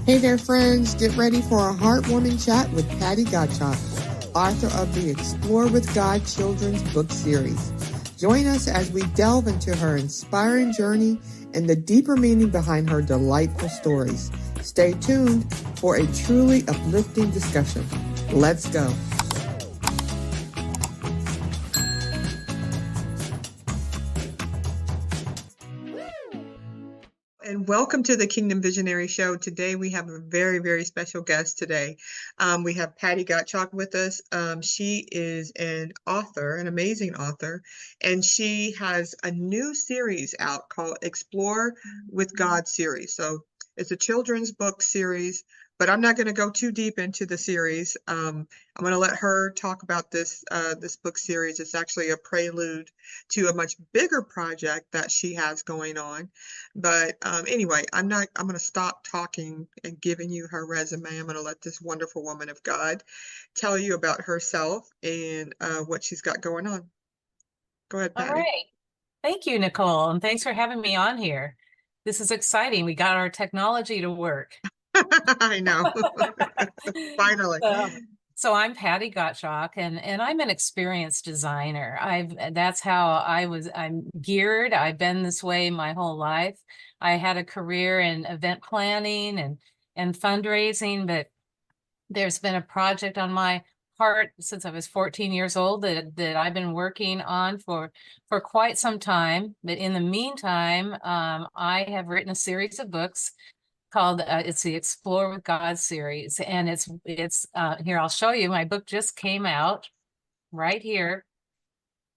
Hey there, friends. Get ready for a heartwarming chat with Patty Gottschalk, author of the Explore with God children's book series. Join us as we delve into her inspiring journey and the deeper meaning behind her delightful stories. Stay tuned for a truly uplifting discussion. Let's go. And welcome to the Kingdom Visionary Show. Today we have a very, very special guest today. We have Patty Gottschalk with us. She is an author, an amazing author, and she has a new series out called Explore with God series. So it's a children's book series, but I'm not going to go too deep into the series. I'm going to let her talk about this book series. It's actually a prelude to a much bigger project that she has going on. But anyway, I'm going to stop talking and giving you her resume. I'm going to let this wonderful woman of God tell you about herself and what she's got going on. Go ahead, All Patty. right. Thank you, Nicole, and thanks for having me on here. This is exciting. We got our technology to work. I know. Finally. So I'm Patty Gottschalk, and I'm an experienced designer. That's how I'm geared. I've been this way my whole life. I had a career in event planning and fundraising, but there's been a project on my heart since I was 14 years old that I've been working on for quite some time. But in the meantime, I have written a series of books called it's the Explore with God series, and it's here, I'll show you. My book just came out right here,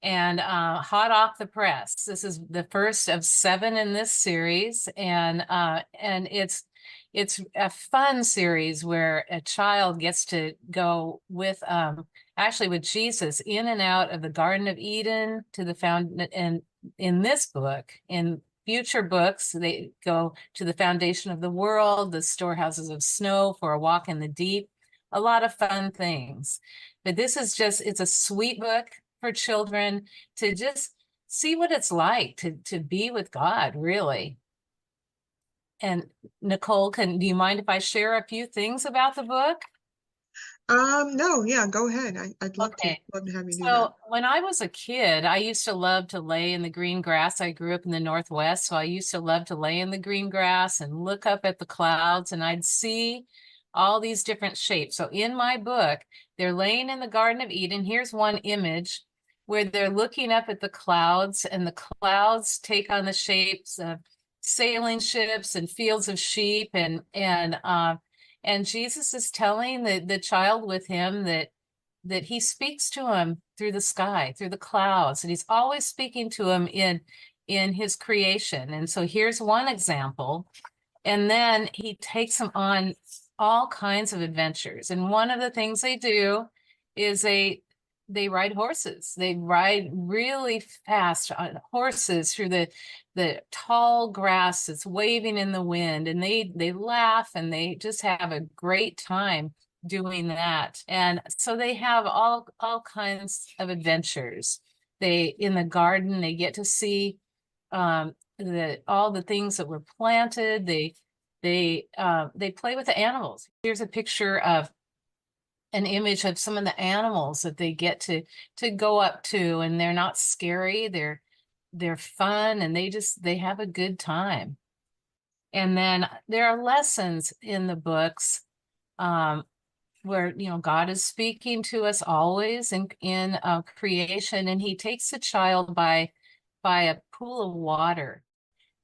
and hot off the press. This is the first of 7 in this series, and it's a fun series where a child gets to go with actually with Jesus in and out of the Garden of Eden to the and in this book, in future books, they go to the foundation of the world, the storehouses of snow, for a walk in the deep, a lot of fun things. But this is it's a sweet book for children to just see what it's like to be with God, really. And Nicole, do you mind if I share a few things about the book? No, yeah, go ahead. I'd love to. Love to have you do that. So when I was a kid, I used to love to lay in the green grass. I grew up in the Northwest, so I used to love to lay in the green grass and look up at the clouds, and I'd see all these different shapes. So in my book, they're laying in the Garden of Eden. Here's one image where they're looking up at the clouds, and the clouds take on the shapes of sailing ships and fields of sheep, and Jesus is telling the child with him that he speaks to him through the sky, through the clouds, and he's always speaking to him in his creation. And so here's one example. And then he takes them on all kinds of adventures. And one of the things they do is they ride horses. They ride really fast on horses through the tall grass that's waving in the wind, and they laugh and they just have a great time doing that. And so they have all kinds of adventures. They, in the garden, they get to see all the things that were planted. They play with the animals. Here's a picture of an image of some of the animals that they get to go up to, and they're not scary. They're fun, and they have a good time. And then there are lessons in the books where God is speaking to us always in creation, and he takes the child by a pool of water,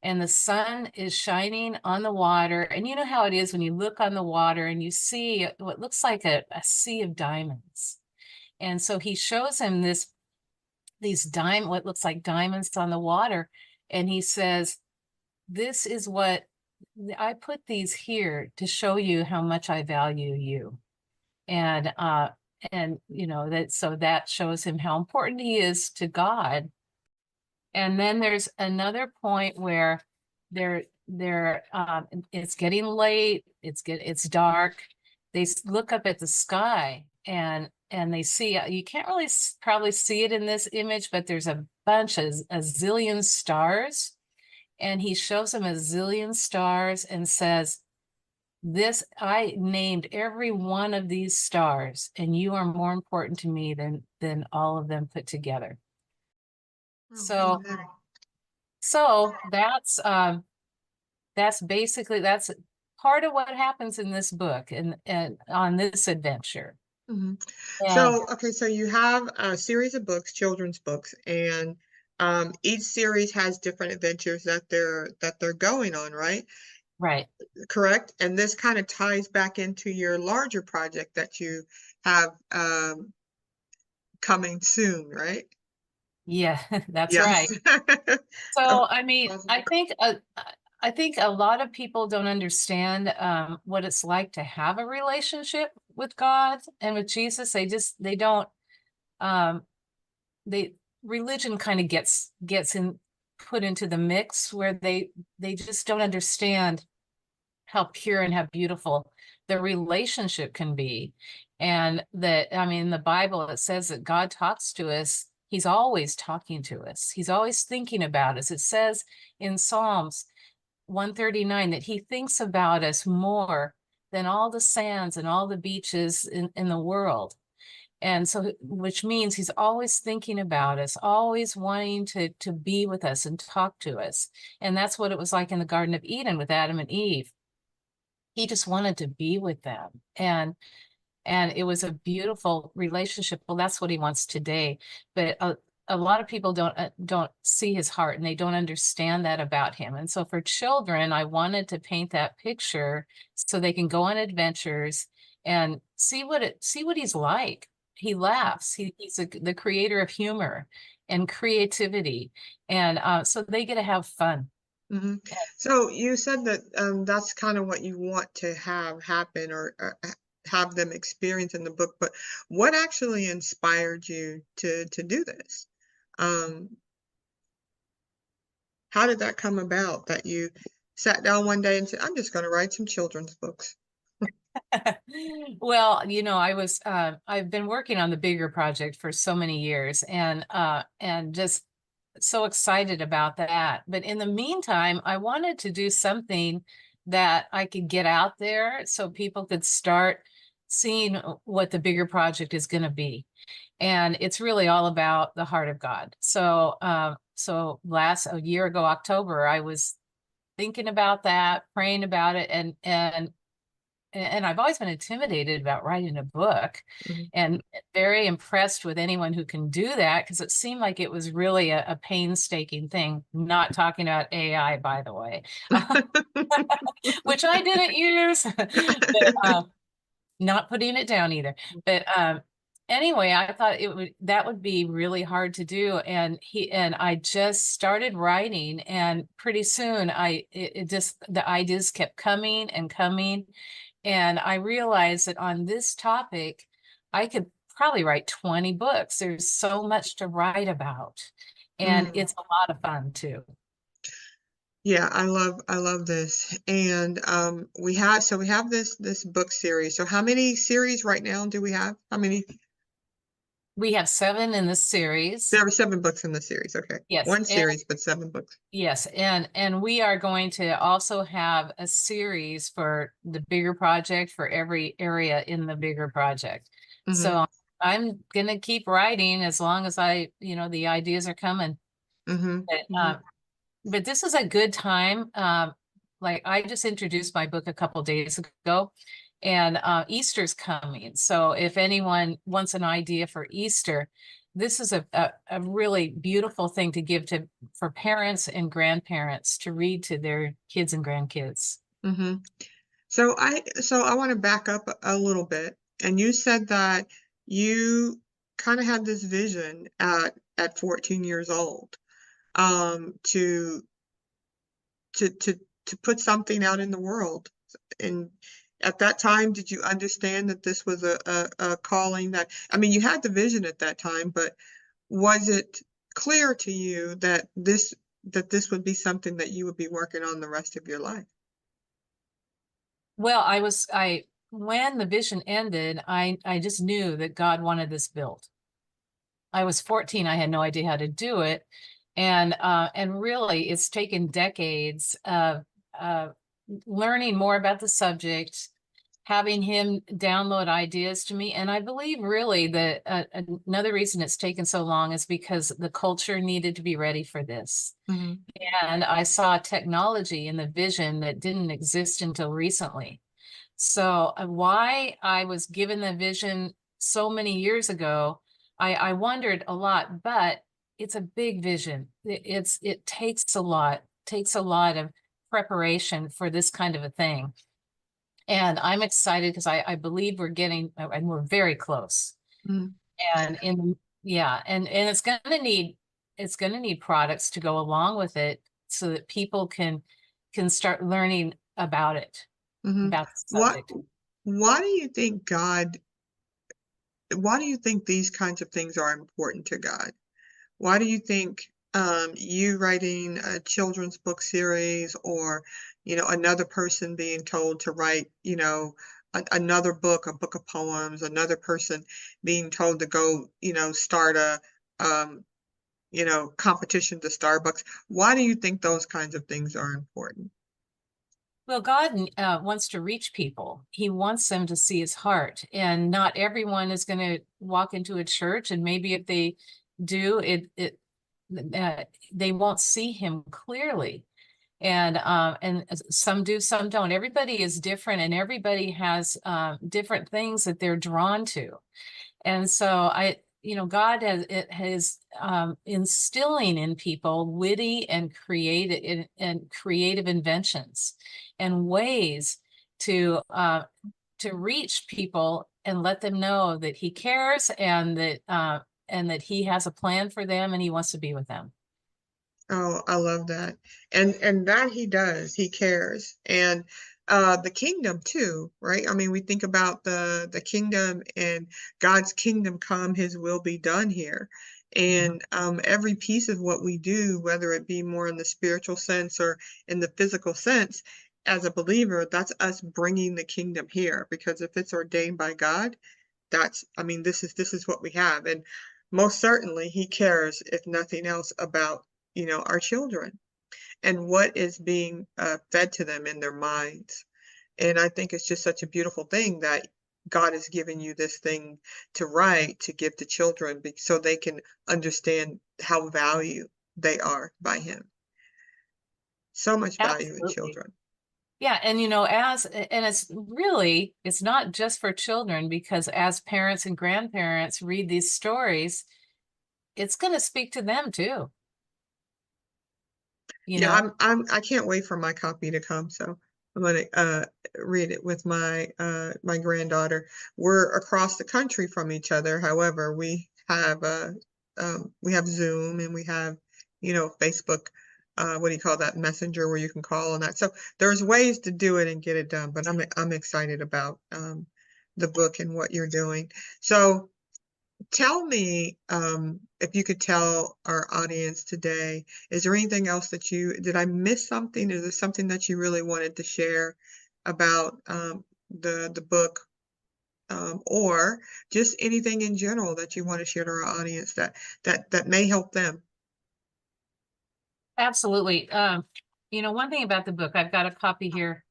and the sun is shining on the water, and you know how it is when you look on the water and you see what looks like a sea of diamonds. And so he shows him what looks like diamonds on the water, and he says, this is what I put these here to show you how much I value you. And that shows him how important he is to God. And then there's another point where it's getting late, it's dark. They look up at the sky, and they see, you can't really probably see it in this image, but there's a zillion stars. And he shows them a zillion stars and says, I named every one of these stars, and you are more important to me than all of them put together. Oh, So, amen. so that's basically, that's part of what happens in this book and on this adventure. Mhm. And So, okay, so you have a series of books, children's books, and each series has different adventures that they're going on, right? right. Correct? And this kind of ties back into your larger project that you have coming soon, right? Yeah, that's right. Yes. So, I mean, Awesome. I think a lot of people don't understand what it's like to have a relationship with God and with Jesus. They don't um they religion kind of gets in put into the mix where they just don't understand how pure and how beautiful the relationship can be. And that, I mean, in the Bible, it says that God talks to us. He's always talking to us. He's always thinking about us. It says in Psalms 139 that he thinks about us more than all the sands and all the beaches in the world. And so, which means he's always thinking about us, always wanting to be with us and talk to us. And that's what it was like in the Garden of Eden with Adam and Eve. He just wanted to be with them. And it was a beautiful relationship. Well, that's what he wants today. But a lot of people don't see his heart, and they don't understand that about him. And so for children, I wanted to paint that picture so they can go on adventures and see what he's like. He laughs. He's the creator of humor and creativity, and so they get to have fun. Hmm. So you said that that's kind of what you want to have happen or have them experience in the book, but what actually inspired you to do this? Um, how did that come about that you sat down one day and said, "I'm just going to write some children's books"? Well, I've been working on the bigger project for so many years and just so excited about that. But in the meantime, I wanted to do something that I could get out there so people could start seeing what the bigger project is going to be. And it's really all about the heart of God. So a year ago, October, I was thinking about that, praying about it, and I've always been intimidated about writing a book Mhm. and very impressed with anyone who can do that because it seemed like it was really a painstaking thing. Not talking about AI, by the way, which I didn't use, but not putting it down either. But anyway, I thought that would be really hard to do, and I just started writing, and pretty soon it just the ideas kept coming and coming. And I realized that on this topic, I could probably write 20 books. There's so much to write about. And Mm. it's a lot of fun too. Yeah, I love this. And we have this book series. So how many series right now do we have? How many? We have 7 in this series. There are 7 books in the series. Okay. Yes. One series, but 7 books. Yes, and we are going to also have a series for the bigger project for every area in the bigger project. Hmm. So I'm gonna keep writing as long as the ideas are coming. Hmm. But, Hmm. but this is a good time. Like I just introduced my book a couple days ago, and Easter's coming. So if anyone wants an idea for Easter, this is a really beautiful thing to give to for parents and grandparents to read to their kids and grandkids. Hmm. So I want to back up a little bit. And you said that you kind of had this vision at 14 years old, to to to to put something out in the world. And at that time, did you understand that this was a calling that, I mean, you had the vision at that time, but was it clear to you that this would be something that you would be working on the rest of your life? Well, I when the vision ended, I just knew that God wanted this built. I was 14, I had no idea how to do it. And really it's taken decades of learning more about the subject, having him download ideas to me. And I believe really that another reason it's taken so long is because the culture needed to be ready for this. Mhm. And I saw technology in the vision that didn't exist until recently. So why I was given the vision so many years ago, I wondered a lot, but it's a big vision. It takes a lot of preparation for this kind of a thing. And I'm excited because I believe we're getting, and we're very close. Mhm. And yeah, and it's gonna need products to go along with it so that people can start learning Mhm. about the What subject. why do you think God why do you think these kinds of things are important to God? Why do you think you writing a children's book series or, another person being told to write, another book, a book of poems, another person being told to go, start a, um, competition to Starbucks? Why do you think those kinds of things are important? Well, God wants to reach people. He wants them to see his heart. And not everyone is going to walk into a church. And maybe if they do, they won't see him clearly. And some do, some don't. Everybody is different, and everybody has different things that they're drawn to. And so God has instilling in people witty and creative inventions and ways to reach people and let them know that he cares and that he has a plan for them and he wants to be with them. Oh, I love that. And that he does. He cares. And the kingdom too, right? I mean, we think about the kingdom and God's kingdom come, his will be done here. Mhm. And every piece of what we do, whether it be more in the spiritual sense or in the physical sense, as a believer, that's us bringing the kingdom here. Because if it's ordained by God, I mean, this is what we have. And most certainly he cares, if nothing else, about, our children and what is being fed to them in their minds. And I think it's just such a beautiful thing that God has given you this thing to write, to give to children so they can understand how valued they are by him. So much value in Absolutely. children. Yeah, and and it's not just for children because as parents and grandparents read these stories, it's going to speak to them too, you Yeah, know? I can't wait for my copy to come, so I'm gonna, read it with my granddaughter. We're across the country from each other, however, we have Zoom and we have, Facebook, what do you call that, Messenger where you can call and that. So there's ways to do it and get it done, but I'm excited about, the book and what you're doing. So tell me, if you could tell our audience today, is there anything else did I miss something? Is there something that you really wanted to share about the book, or just anything in general that you want to share to our audience that may help them? Absolutely. One thing about the book, I've got a copy here.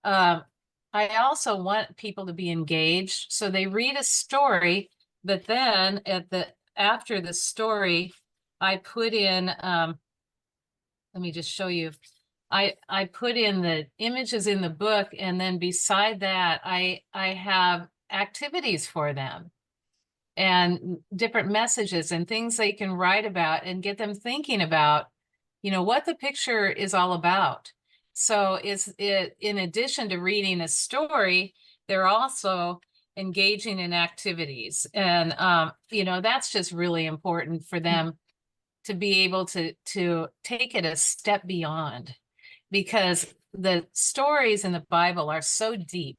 Um, I also want people to be engaged. So they read a story, but then after the story, I put in let me just show you. I put in the images in the book, and then beside that, I have activities for them and different messages and things they can write about and get them thinking about, what the picture is all about. So is it in addition to reading a story, they're also engaging in activities. And that's just really important for them to be able to take it a step beyond because the stories in the Bible are so deep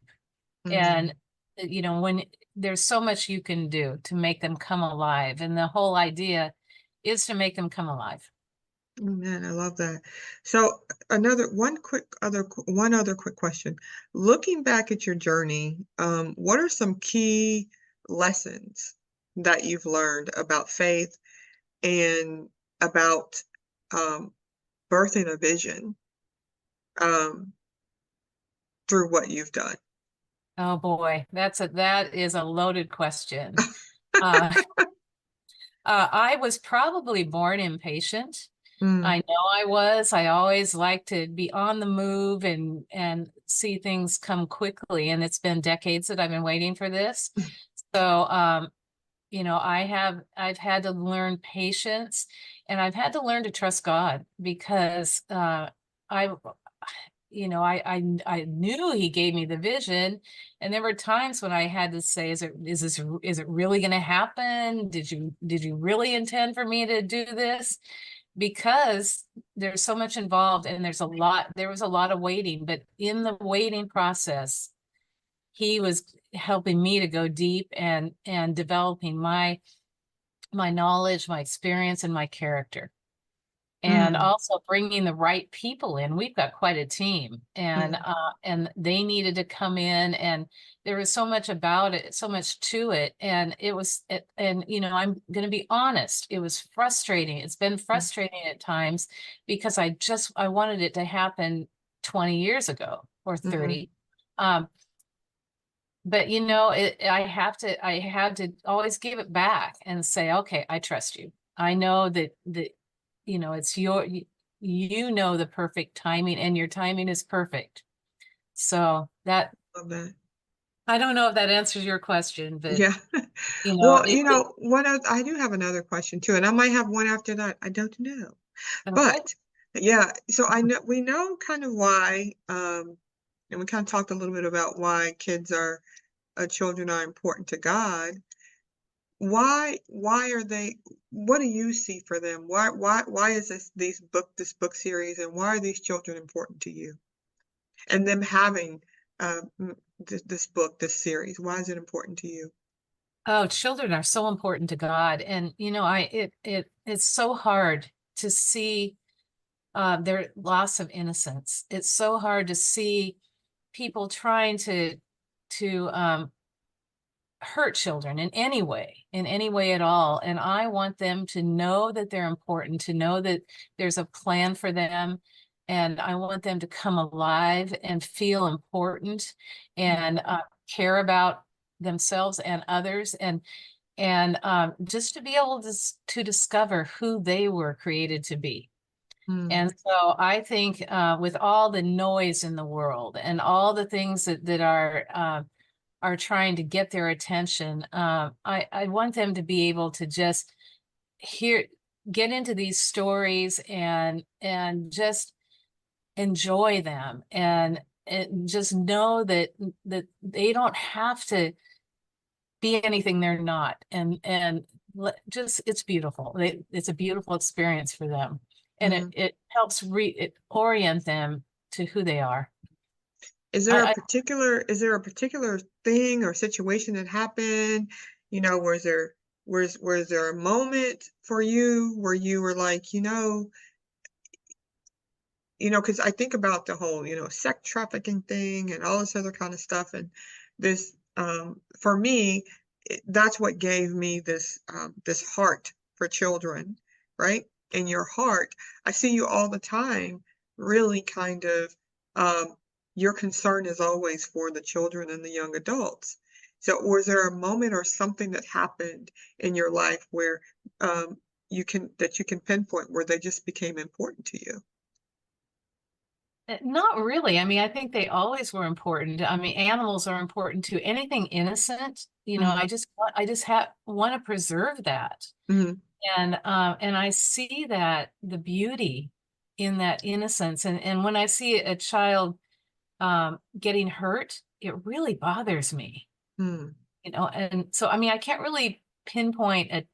and Mhm. when there's so much you can do to make them come alive and the whole idea is to make them come alive. Amen. I love that. So one other quick question. Looking back at your journey, what are some key lessons that you've learned about faith and about um, birthing a vision? Um, through what you've done? Oh boy, that is a loaded question. Uh, I was probably born impatient. I Mm, know I was. I always like to be on the move and see things come quickly. And it's been decades that I've been waiting for this. So I've had to learn patience, and I've had to learn to trust God because I I knew he gave me the vision, and there were times when I had to say, is it really going to happen? Did you really intend for me to do this? Because there's so much involved, and there was a lot of waiting, but in the waiting process, he was helping me to go deep and developing my knowledge, my experience, and my character, and mm, also bringing the right people in. We've got quite a team, mm, and they needed to come in, and there was so much about it, so much to it, and I'm going to be honest, it was frustrating. It's been mm, frustrating at times because I wanted it to happen 20 years ago or mm, 30. But I had to always give it back and say, okay, I trust you. I know that it's you know the perfect timing, and your timing is perfect. So that love that. I don't know if that answers your question, but Yeah. you know, Well, I do have another question too, and I might have one after that. I don't know. okay. But yeah, so I know we know kind of why, and we kind of talked a little bit about why children are important to God. Why are they, what do you see for them? Why is this book series, and why are these children important to you? And them having this book, this series, why is it important to you? Oh, children are so important to God, and it's so hard to see their loss of innocence. It's so hard to see people trying to hurt children in any way at all. And I want them to know that they're important, to know that there's a plan for them. And I want them to come alive and feel important Mm, and care about themselves and others, and just to be able to discover who they were created to be. mm, And so I think with all the noise in the world and all the things that are trying to get their attention, I want them to be able to just hear, get into these stories and just enjoy them, and just know that they don't have to be anything they're not, and just it's beautiful. It's a beautiful experience for them, and it mm. it helps it orient them to who they are. I Is there a particular thing or situation that happened? Was there a moment for you where you were like, because I think about the whole, sex trafficking thing and all this other kind of stuff. And for me, that's what gave me this heart for children, right? In your heart, I see you all the time, really kind of, um, your concern is always for the children and the young adults. So, was there a moment or something that happened in your life where that you can pinpoint where they just became important to you? Not really. I mean, I think they always were important. I mean, animals are important too. Anything innocent, Mm, I just want to preserve that. mhm, And I see that the beauty in that innocence. And when I see a child getting hurt, it really bothers me. mm, And so I mean, I can't really pinpoint a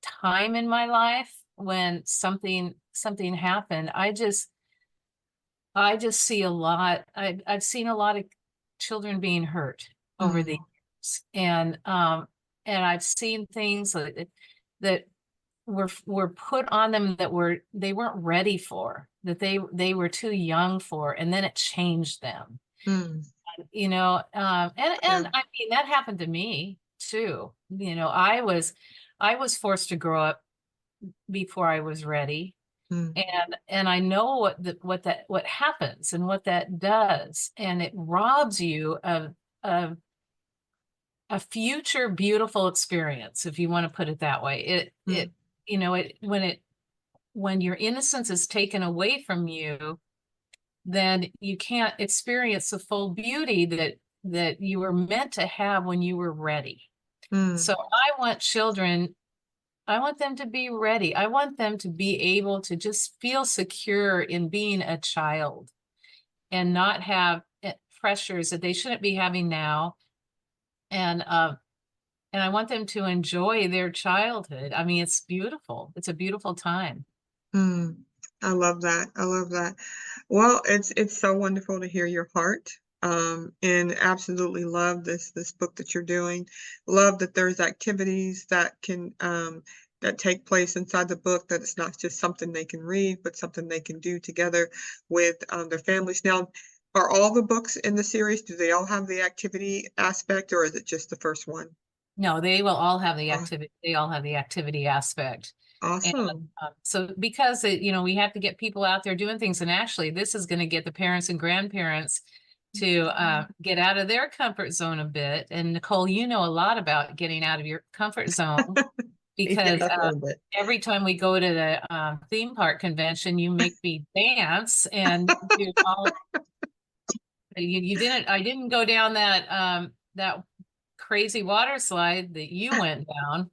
time in my life when something happened. I just see a lot. I've seen a lot of children being hurt over the mm, years, and I've seen things that were put on them that they weren't ready for, that they were too young for, and then it changed them. mm. And Yeah. I mean that happened to me too. I was forced to grow up before I was ready. Mm, And I know what happens and what that does, and it robs you of a future beautiful experience, if you want to put it that way. mm, When your innocence is taken away from you, then you can't experience the full beauty that you were meant to have when you were ready. mm, So I want them to be ready. I want them to be able to just feel secure in being a child and not have pressures that they shouldn't be having now. And I want them to enjoy their childhood. I mean, it's beautiful. It's a beautiful time. mm. I love that. I love that. Well, it's so wonderful to hear your heart. And absolutely love this book that you're doing. Love that there's activities that can that take place inside the book, that it's not just something they can read, but something they can do together with their families. Now, are all the books in the series, do they all have the activity aspect, or is it just the first one? No, they will all have the Oh, activity. They all have the activity aspect. And awesome. so because we have to get people out there doing things, and actually this is going to get the parents and grandparents to get out of their comfort zone a bit. And Nicole, you know a lot about getting out of your comfort zone because Yeah, a little bit. every time we go to the theme park convention, you make me dance and do all. You didn't. I didn't go down that crazy water slide that you went down.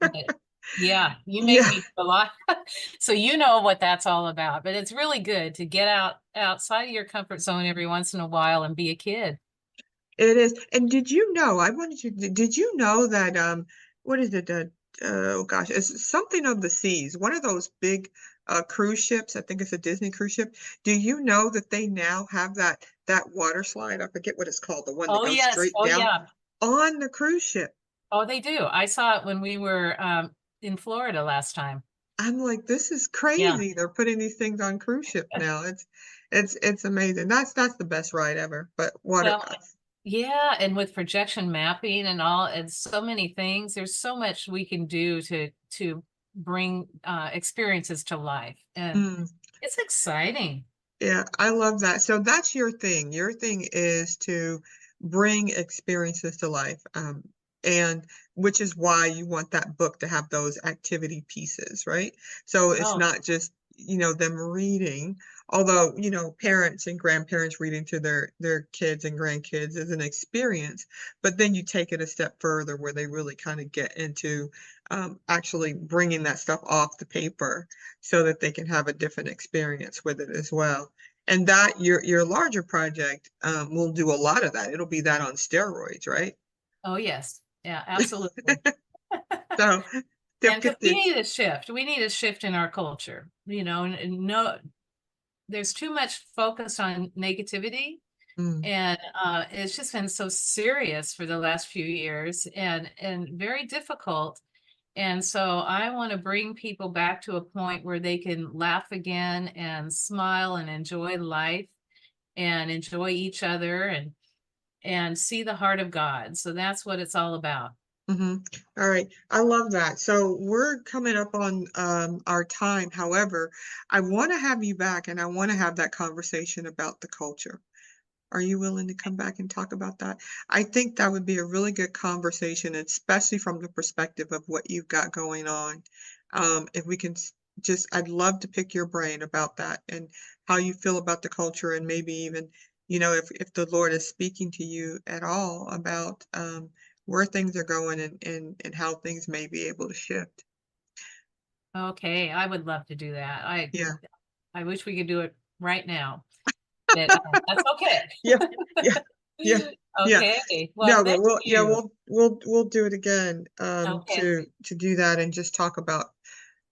But yeah, you make Yeah. me a lot. So you know what that's all about. But it's really good to get outside of your comfort zone every once in a while and be a kid. It is. And did you know, I wanted you, did you know that, what is it? Oh gosh, it's something of the seas, one of those big cruise ships. I think it's a Disney cruise ship. Do you know that they now have that water slide? I forget what it's called, the one that Oh goes yes. straight Oh down yeah. on the cruise ship. Oh, they do. I saw it when we were in Florida last time. I'm like, this is Yeah. crazy. They're putting these things on cruise ships now. It's amazing. That's the best ride ever. But water. Well, yeah, and with projection mapping and all, and so many things, there's so much we can do to bring experiences to life, and Mm. it's exciting. Yeah, I love that. So that's your thing. Your thing is to bring experiences to life. And which is why you want that book to have those activity pieces, right? So it's Oh, not just, them reading, although, parents and grandparents reading to their kids and grandkids is an experience, but then you take it a step further where they really kind of get into actually bringing that stuff off the paper so that they can have a different experience with it as well. And that your larger project will do a lot of that. It'll be that on steroids, right? oh yes, yeah, absolutely. So they'll And because get we the need a shift, we need a shift in our culture, and no, there's too much focus on negativity, mm, and it's just been so serious for the last few years, and very difficult. And so I want to bring people back to a point where they can laugh again and smile and enjoy life and enjoy each other and see the heart of God. So that's what it's all about. hmm. All right. I love that. So we're coming up on our time. However, I want to have you back and I want to have that conversation about the culture. Are you willing to come back and talk about that? I think that would be a really good conversation, especially from the perspective of what you've got going on. If we can just, I'd love to pick your brain about that and how you feel about the culture, and maybe even, if the Lord is speaking to you at all about where things are going, and how things may be able to shift. Okay, I would love to do that. Yeah. I wish we could do it right now, but that's okay. Yeah. Yeah. Yeah. Yeah. Okay, well, No, thank but we'll yeah, you. we'll do it again Okay. to do that and just talk about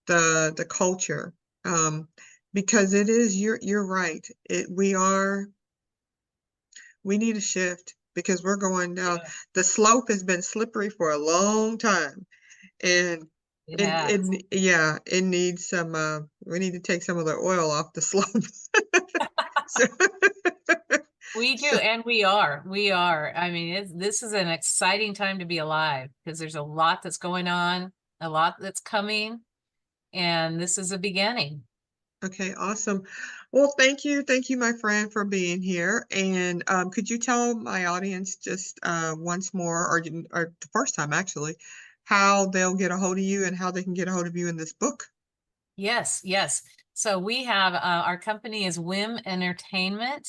the culture. Um because it is you're right. We need a shift because we're going down. Yeah, The slope has been slippery for a long time, and it has. it needs some we need to take some of the oil off the slope. So, We do, so and we are. We are. I mean, this is an exciting time to be alive because there's a lot that's going on, a lot that's coming, and this is a beginning. Okay, awesome. Well, thank you, my friend, for being here. And could you tell my audience just once more, or the first time actually, how they'll get a hold of you and how they can get a hold of you in this book? Yes, yes. So we have our company is Whim Entertainment,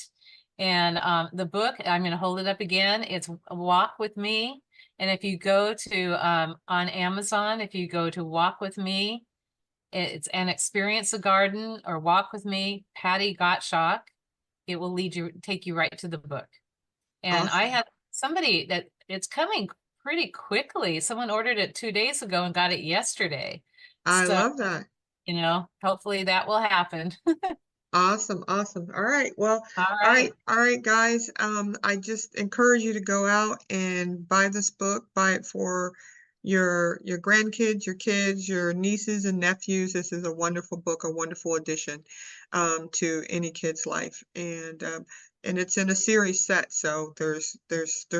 and the book, I'm going to hold it up again. It's Walk with Me, and if you go to on Amazon, if you go to Walk with Me, it's an Experience a Garden or Walk with Me, Patty Gottschalk. It will take you right to the book. And I Awesome. have somebody that it's coming pretty quickly. Someone ordered it 2 days ago and got it yesterday. I So, love that. hopefully that will happen. Awesome, awesome. All right. Well, All right. all right, guys. I just encourage you to go out and buy this book. Buy it for your grandkids, your kids, your nieces and nephews. This is a wonderful book, a wonderful addition to any kid's life. And it's in a series set, so there's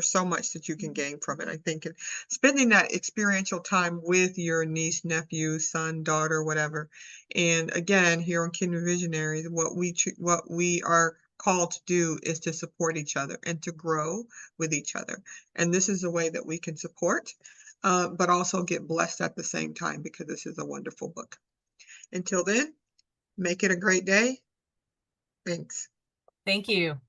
so much that you can gain from it. I think and spending that experiential time with your niece, nephew, son, daughter, whatever. And again, here on Kingdom Visionaries, what we are called to do is to support each other and to grow with each other. And this is a way that we can support, but also get blessed at the same time because this is a wonderful book. Until then, make it a great day. Thanks. Thank you.